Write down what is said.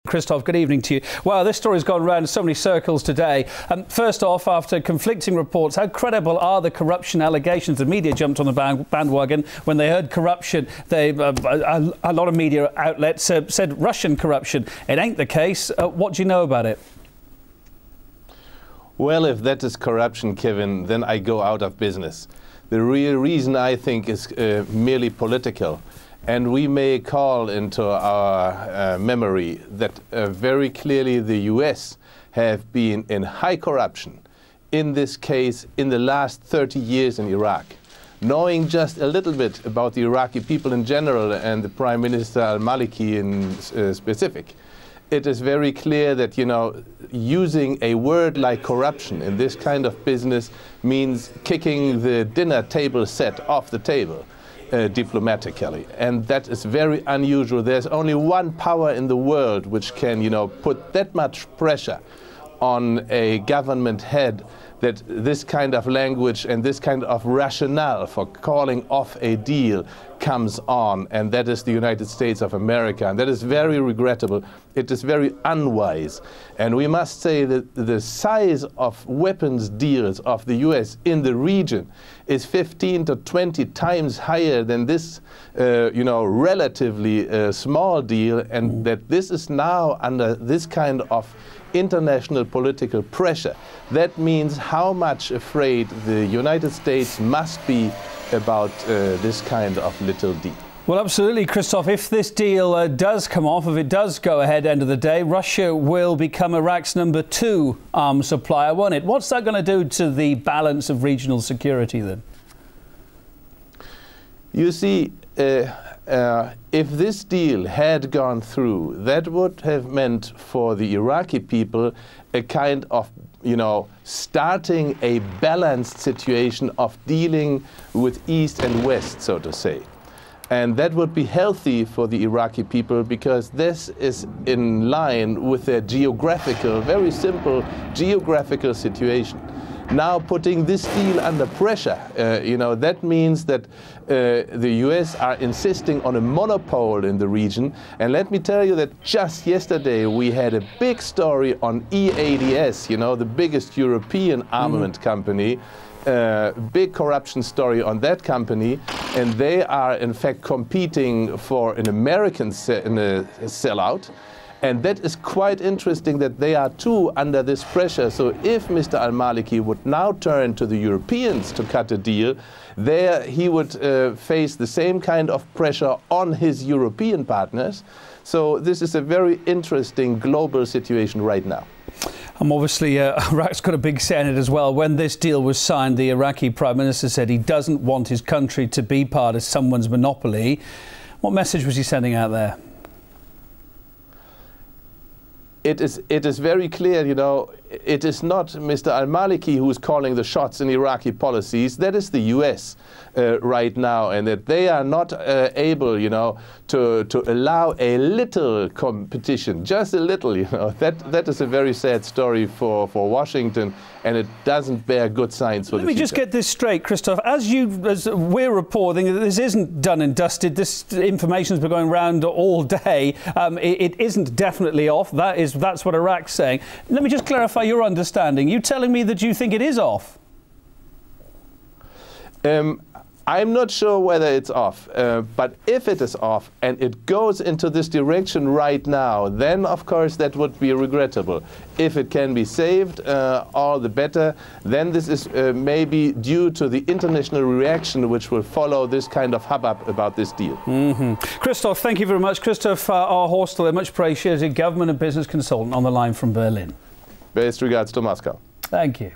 Christoph, good evening to you. Well, this story's gone around in so many circles today. First off, after conflicting reports, how credible are the corruption allegations? The media jumped on the bandwagon when they heard corruption. A lot of media outlets said Russian corruption. It ain't the case. What do you know about it? Well, if that is corruption, Kevin, then I go out of business. The real reason, I think, is merely political. And we may call into our memory that very clearly the US have been in high corruption, in this case, in the last 30 years in Iraq. Knowing just a little bit about the Iraqi people in general and the Prime Minister al-Maliki in specific, it is very clear that, you know, using a word like corruption in this kind of business means kicking the dinner table set off the table. Diplomatically, and that is very unusual. There's only one power in the world which can, you know, put that much pressure on a government head that this kind of language and this kind of rationale for calling off a deal comes on, and that is the United States of America, and that is very regrettable. It is very unwise, and we must say that the size of weapons deals of the US in the region is 15 to 20 times higher than this you know, relatively small deal, and that this is now under this kind of international political pressure. That means how much afraid the United States must be about this kind of little deal. Well, absolutely, Christoph. If this deal does come off, if it does go ahead, end of the day, Russia will become Iraq's #2 arms supplier, won't it? What's that going to do to the balance of regional security then? You see, if this deal had gone through, that would have meant for the Iraqi people a kind of, you know, starting a balanced situation of dealing with East and West, so to say. And that would be healthy for the Iraqi people because this is in line with their geographical, very simple geographical situation. Now putting this deal under pressure, you know, that means that the US are insisting on a monopole in the region. And let me tell you that just yesterday we had a big story on EADS, you know, the biggest European armament company. Big corruption story on that company, and they are in fact competing for an American sellout. And that is quite interesting that they are too under this pressure. So if Mr. al-Maliki would now turn to the Europeans to cut a deal, there he would face the same kind of pressure on his European partners. So this is a very interesting global situation right now. Obviously, Iraq's got a big say in it as well. When this deal was signed, the Iraqi Prime Minister said he doesn't want his country to be part of someone's monopoly. What message was he sending out there? It is very clear, you know, it is not Mr. al-Maliki who is calling the shots in Iraqi policies. That is the US right now, and that they are not able, you know, to allow a little competition, just a little, you know. That is a very sad story for Washington, and it doesn't bear good signs for the future. Let me just get this straight, Christoph. As we're reporting, this isn't done and dusted. This information's been going around all day. It isn't definitely off. That's what Iraq's saying. Let me just clarify your understanding. You telling me that you think it is off? I'm not sure whether it's off, but if it is off and it goes into this direction right now, then of course that would be regrettable. If it can be saved, all the better. Then this is maybe due to the international reaction which will follow this kind of hubbub about this deal. Christoph, thank you very much. Christoph R. Horstel, a much appreciated government and business consultant on the line from Berlin. Best regards to Moscow. Thank you.